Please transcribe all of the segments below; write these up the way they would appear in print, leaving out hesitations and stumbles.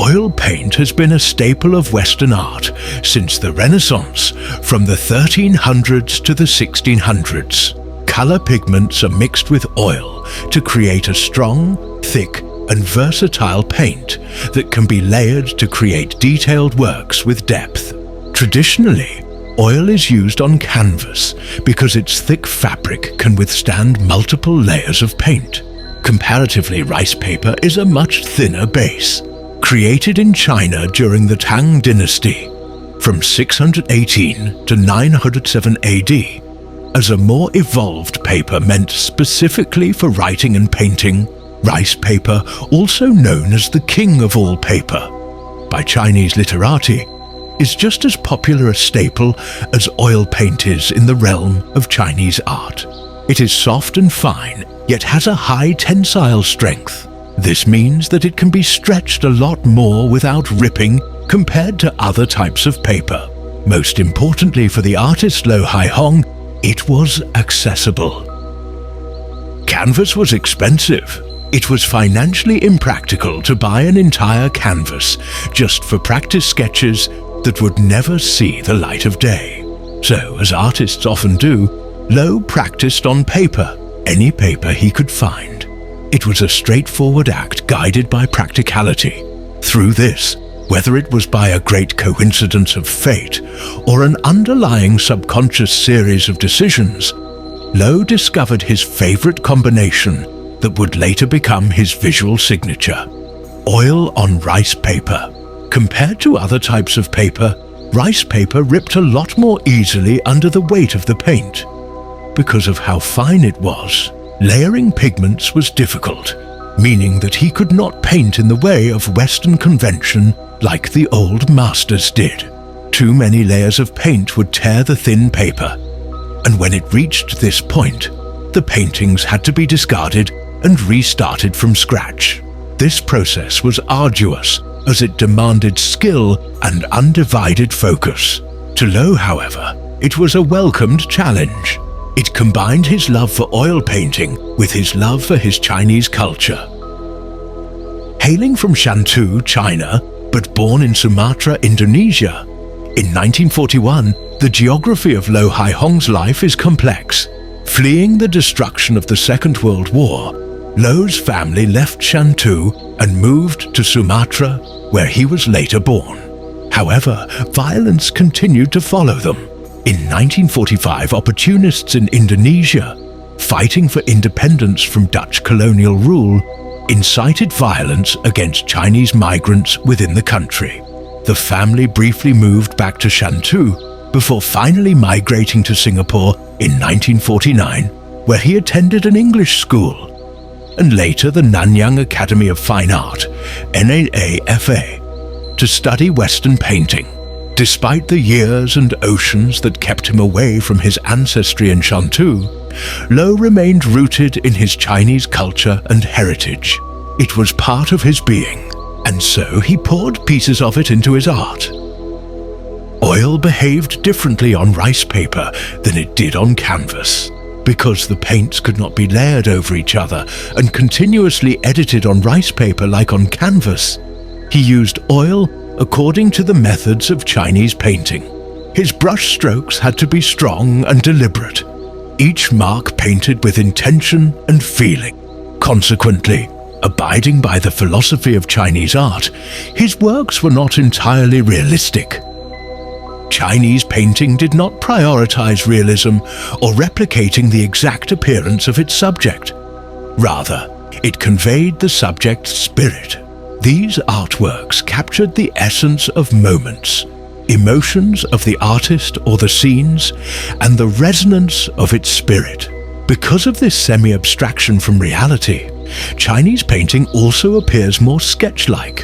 Oil paint has been a staple of Western art since the Renaissance, from the 1300s to the 1600s. Color pigments are mixed with oil to create a strong, thick, and versatile paint that can be layered to create detailed works with depth. Traditionally, oil is used on canvas because its thick fabric can withstand multiple layers of paint. Comparatively, rice paper is a much thinner base. Created in China during the Tang dynasty, from 618 to 907 AD, as a more evolved paper meant specifically for writing and painting, rice paper, also known as the king of all paper, by Chinese literati, is just as popular a staple as oil paint is in the realm of Chinese art. It is soft and fine, yet has a high tensile strength. This means that it can be stretched a lot more without ripping compared to other types of paper. Most importantly for the artist Lo Haihong, it was accessible. Canvas was expensive. It was financially impractical to buy an entire canvas just for practice sketches that would never see the light of day. So, as artists often do, Lo practiced on paper, any paper he could find. It was a straightforward act guided by practicality. Through this, whether it was by a great coincidence of fate or an underlying subconscious series of decisions, Lo discovered his favorite combination that would later become his visual signature: oil on rice paper. Compared to other types of paper, rice paper ripped a lot more easily under the weight of the paint. Because of how fine it was, layering pigments was difficult, meaning that he could not paint in the way of Western convention like the old masters did. Too many layers of paint would tear the thin paper, and when it reached this point, the paintings had to be discarded and restarted from scratch. This process was arduous, as it demanded skill and undivided focus. To Lo, however, it was a welcomed challenge. It combined his love for oil painting with his love for his Chinese culture. Hailing from Shantou, China, but born in Sumatra, Indonesia, in 1941, the geography of Lo Haihong's life is complex. Fleeing the destruction of the Second World War, Lo's family left Shantou and moved to Sumatra, where he was later born. However, violence continued to follow them. In 1945, opportunists in Indonesia, fighting for independence from Dutch colonial rule, incited violence against Chinese migrants within the country. The family briefly moved back to Shantou before finally migrating to Singapore in 1949, where he attended an English school, and later the Nanyang Academy of Fine Art, NAAFA, to study Western painting. Despite the years and oceans that kept him away from his ancestry in Shantou, Lo remained rooted in his Chinese culture and heritage. It was part of his being, and so he poured pieces of it into his art. Oil behaved differently on rice paper than it did on canvas. Because the paints could not be layered over each other and continuously edited on rice paper like on canvas, he used oil according to the methods of Chinese painting. His brush strokes had to be strong and deliberate, each mark painted with intention and feeling. Consequently, abiding by the philosophy of Chinese art, his works were not entirely realistic. Chinese painting did not prioritize realism or replicating the exact appearance of its subject. Rather, it conveyed the subject's spirit. These artworks captured the essence of moments, emotions of the artist or the scenes, and the resonance of its spirit. Because of this semi-abstraction from reality, Chinese painting also appears more sketch-like,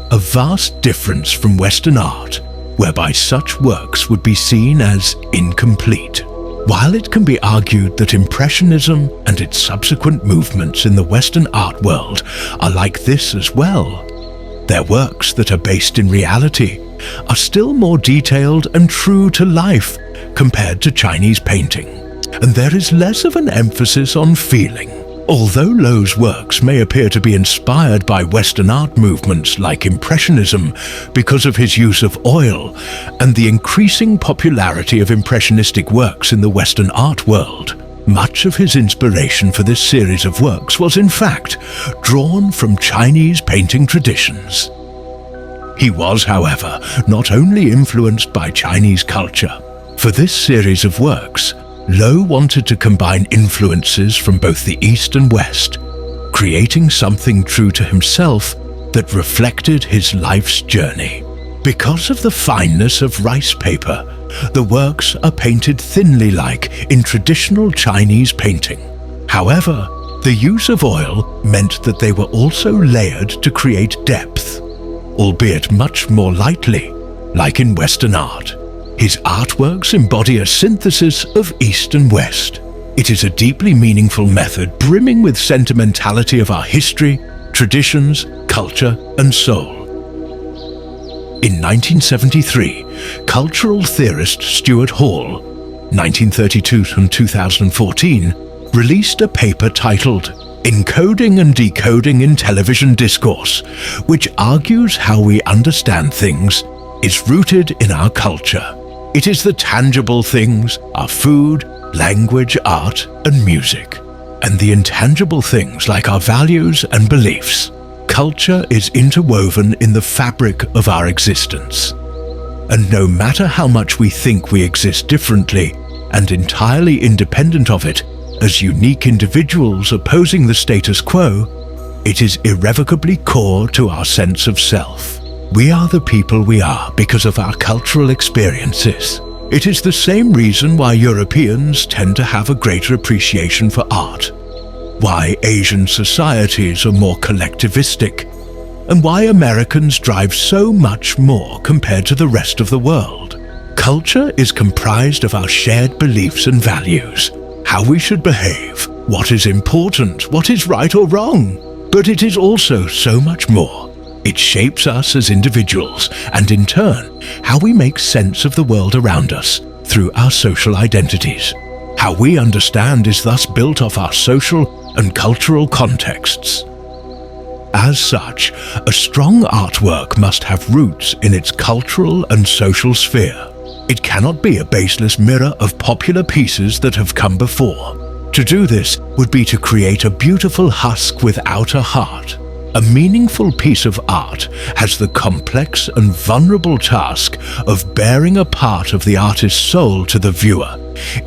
a vast difference from Western art, whereby such works would be seen as incomplete. While it can be argued that Impressionism and its subsequent movements in the Western art world are like this as well, their works that are based in reality are still more detailed and true to life compared to Chinese painting, and there is less of an emphasis on feeling. Although Lo's works may appear to be inspired by Western art movements like Impressionism because of his use of oil and the increasing popularity of Impressionistic works in the Western art world, much of his inspiration for this series of works was in fact drawn from Chinese painting traditions. He was, however, not only influenced by Chinese culture. For this series of works, Lo wanted to combine influences from both the East and West, creating something true to himself that reflected his life's journey. Because of the fineness of rice paper, the works are painted thinly like in traditional Chinese painting. However, the use of oil meant that they were also layered to create depth, albeit much more lightly, like in Western art. His artworks embody a synthesis of East and West. It is a deeply meaningful method brimming with sentimentality of our history, traditions, culture, and soul. In 1973, cultural theorist Stuart Hall, 1932 to 2014, released a paper titled Encoding and Decoding in Television Discourse, which argues how we understand things is rooted in our culture. It is the tangible things, our food, language, art, and music, and the intangible things like our values and beliefs. Culture is interwoven in the fabric of our existence. And no matter how much we think we exist differently and entirely independent of it, as unique individuals opposing the status quo, it is irrevocably core to our sense of self. We are the people we are because of our cultural experiences. It is the same reason why Europeans tend to have a greater appreciation for art, why Asian societies are more collectivistic, and why Americans drive so much more compared to the rest of the world. Culture is comprised of our shared beliefs and values, how we should behave, what is important, what is right or wrong. But it is also so much more. It shapes us as individuals and, in turn, how we make sense of the world around us through our social identities. How we understand is thus built off our social and cultural contexts. As such, a strong artwork must have roots in its cultural and social sphere. It cannot be a baseless mirror of popular pieces that have come before. To do this would be to create a beautiful husk without a heart. A meaningful piece of art has the complex and vulnerable task of bearing a part of the artist's soul to the viewer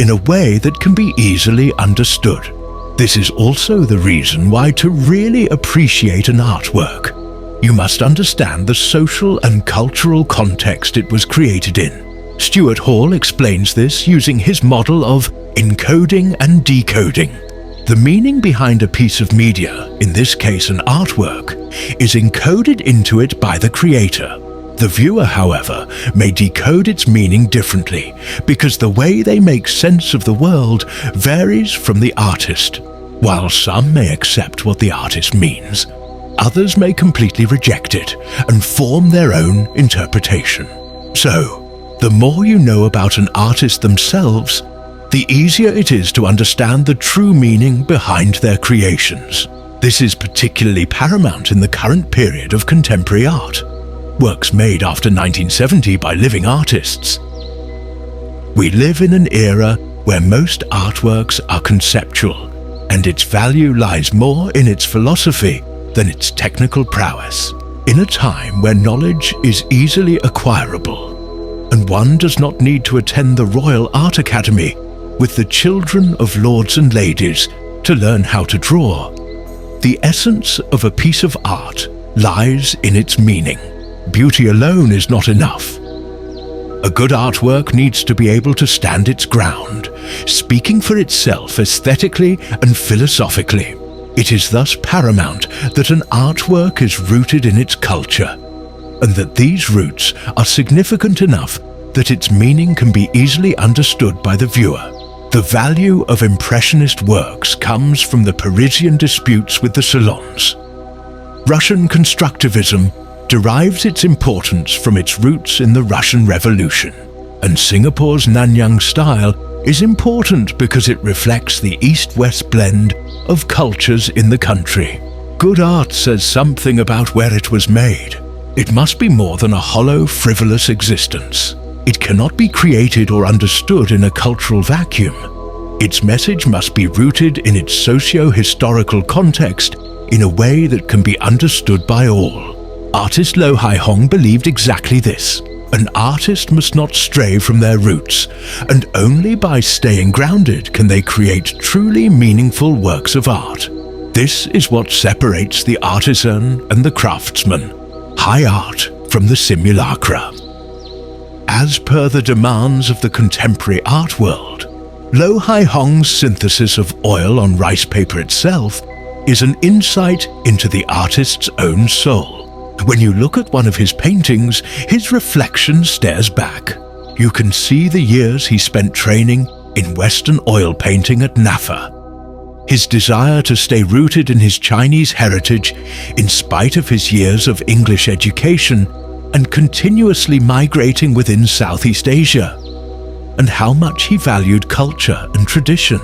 in a way that can be easily understood. This is also the reason why to really appreciate an artwork, you must understand the social and cultural context it was created in. Stuart Hall explains this using his model of encoding and decoding. The meaning behind a piece of media, in this case an artwork, is encoded into it by the creator. The viewer, however, may decode its meaning differently because the way they make sense of the world varies from the artist. While some may accept what the artist means, others may completely reject it and form their own interpretation. So, the more you know about an artist themselves, the easier it is to understand the true meaning behind their creations. This is particularly paramount in the current period of contemporary art, works made after 1970 by living artists. We live in an era where most artworks are conceptual, and its value lies more in its philosophy than its technical prowess. In a time where knowledge is easily acquirable, and one does not need to attend the Royal Art Academy with the children of lords and ladies to learn how to draw, the essence of a piece of art lies in its meaning. Beauty alone is not enough. A good artwork needs to be able to stand its ground, speaking for itself aesthetically and philosophically. It is thus paramount that an artwork is rooted in its culture, and that these roots are significant enough that its meaning can be easily understood by the viewer. The value of Impressionist works comes from the Parisian disputes with the salons. Russian constructivism derives its importance from its roots in the Russian Revolution, and Singapore's Nanyang style is important because it reflects the East-West blend of cultures in the country. Good art says something about where it was made. It must be more than a hollow, frivolous existence. It cannot be created or understood in a cultural vacuum. Its message must be rooted in its socio-historical context in a way that can be understood by all. Artist Lo Hai-hong believed exactly this. An artist must not stray from their roots, and only by staying grounded can they create truly meaningful works of art. This is what separates the artisan and the craftsman, high art from the simulacra. As per the demands of the contemporary art world, Lo Hai-hong's synthesis of oil on rice paper itself is an insight into the artist's own soul. When you look at one of his paintings, his reflection stares back. You can see the years he spent training in Western oil painting at NAFA. His desire to stay rooted in his Chinese heritage in spite of his years of English education and continuously migrating within Southeast Asia, and how much he valued culture and tradition.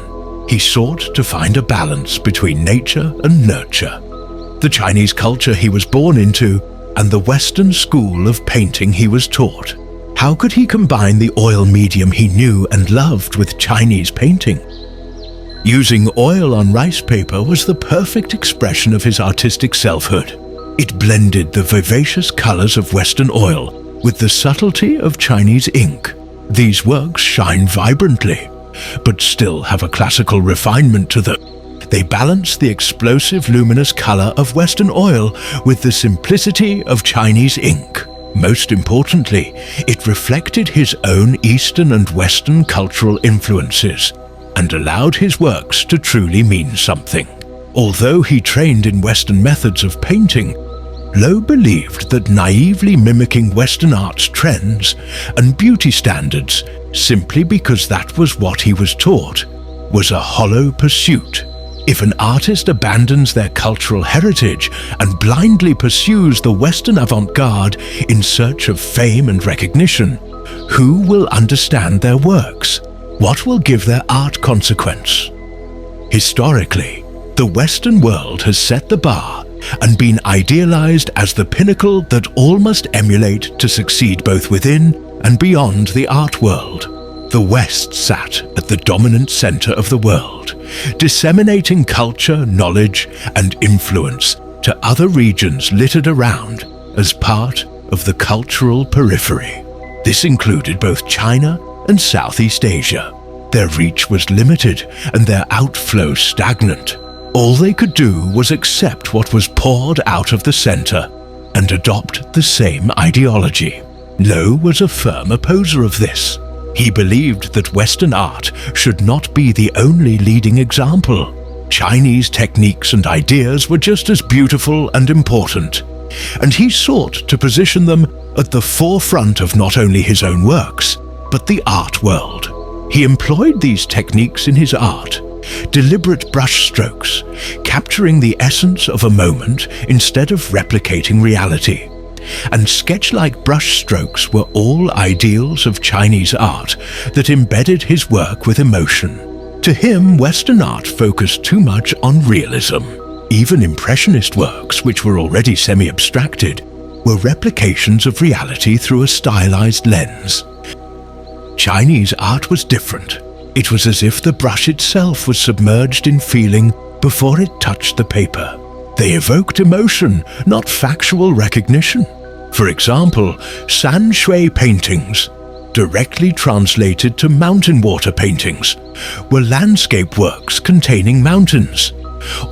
He sought to find a balance between nature and nurture. The Chinese culture he was born into and the Western school of painting he was taught. How could he combine the oil medium he knew and loved with Chinese painting? Using oil on rice paper was the perfect expression of his artistic selfhood. It blended the vivacious colors of Western oil with the subtlety of Chinese ink. These works shine vibrantly, but still have a classical refinement to them. They balance the explosive luminous color of Western oil with the simplicity of Chinese ink. Most importantly, it reflected his own Eastern and Western cultural influences and allowed his works to truly mean something. Although he trained in Western methods of painting, Lo believed that naively mimicking Western art's trends and beauty standards simply because that was what he was taught was a hollow pursuit. If an artist abandons their cultural heritage and blindly pursues the Western avant-garde in search of fame and recognition, who will understand their works? What will give their art consequence? Historically, the Western world has set the bar and been idealized as the pinnacle that all must emulate to succeed both within and beyond the art world. The West sat at the dominant center of the world, disseminating culture, knowledge, and influence to other regions littered around as part of the cultural periphery. This included both China and Southeast Asia. Their reach was limited and their outflow stagnant. All they could do was accept what was poured out of the center and adopt the same ideology. Lo was a firm opposer of this. He believed that Western art should not be the only leading example. Chinese techniques and ideas were just as beautiful and important, and he sought to position them at the forefront of not only his own works, but the art world. He employed these techniques in his art, deliberate brush strokes, capturing the essence of a moment instead of replicating reality. And sketch-like brush strokes were all ideals of Chinese art that embedded his work with emotion. To him, Western art focused too much on realism. Even Impressionist works, which were already semi-abstracted, were replications of reality through a stylized lens. Chinese art was different. It was as if the brush itself was submerged in feeling before it touched the paper. They evoked emotion, not factual recognition. For example, san shui paintings, directly translated to mountain water paintings, were landscape works containing mountains,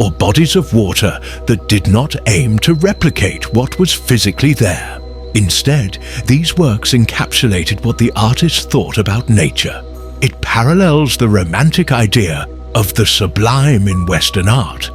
or bodies of water that did not aim to replicate what was physically there. Instead, these works encapsulated what the artist thought about nature. It parallels the romantic idea of the sublime in Western art,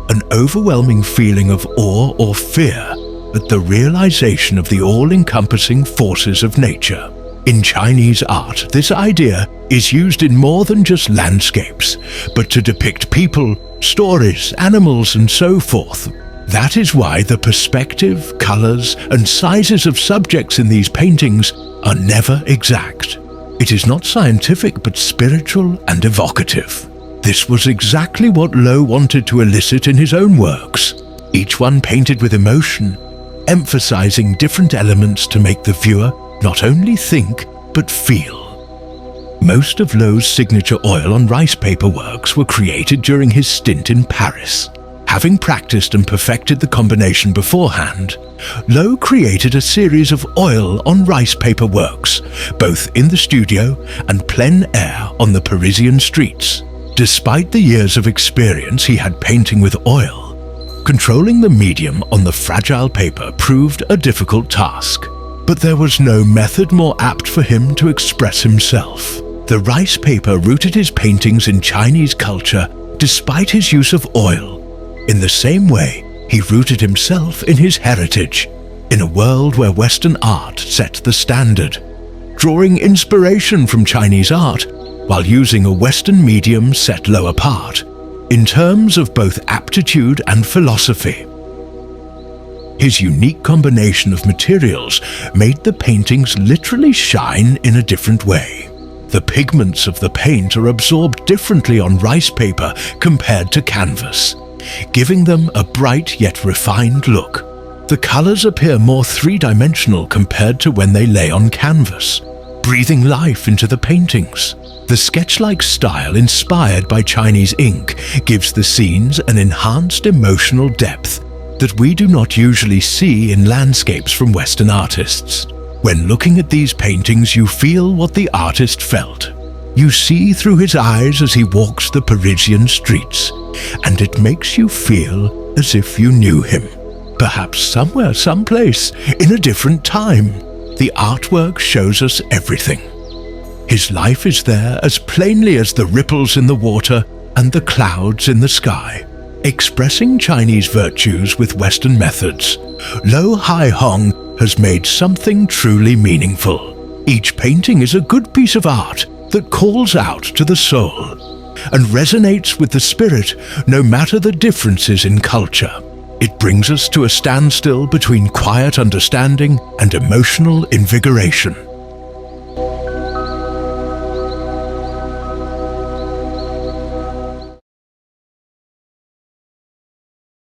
an overwhelming feeling of awe or fear at the realization of the all-encompassing forces of nature. In Chinese art, this idea is used in more than just landscapes, but to depict people, stories, animals, and so forth. That is why the perspective, colors, and sizes of subjects in these paintings are never exact. It is not scientific but spiritual and evocative. This was exactly what Lo wanted to elicit in his own works, each one painted with emotion, emphasizing different elements to make the viewer not only think but feel. Most of Lo's signature oil on rice paper works were created during his stint in Paris. Having practiced and perfected the combination beforehand, Lo created a series of oil on rice paper works, both in the studio and plein air on the Parisian streets. Despite the years of experience he had painting with oil, controlling the medium on the fragile paper proved a difficult task. But there was no method more apt for him to express himself. The rice paper rooted his paintings in Chinese culture despite his use of oil. In the same way, he rooted himself in his heritage, in a world where Western art set the standard, drawing inspiration from Chinese art while using a Western medium set Lo apart, in terms of both aptitude and philosophy. His unique combination of materials made the paintings literally shine in a different way. The pigments of the paint are absorbed differently on rice paper compared to canvas, giving them a bright yet refined look. The colors appear more three-dimensional compared to when they lay on canvas, breathing life into the paintings. The sketch-like style inspired by Chinese ink gives the scenes an enhanced emotional depth that we do not usually see in landscapes from Western artists. When looking at these paintings, you feel what the artist felt. You see through his eyes as he walks the Parisian streets, and it makes you feel as if you knew him. Perhaps somewhere, someplace, in a different time. The artwork shows us everything. His life is there as plainly as the ripples in the water and the clouds in the sky. Expressing Chinese virtues with Western methods, Lo Haihong has made something truly meaningful. Each painting is a good piece of art that calls out to the soul and resonates with the spirit no matter the differences in culture. It brings us to a standstill between quiet understanding and emotional invigoration.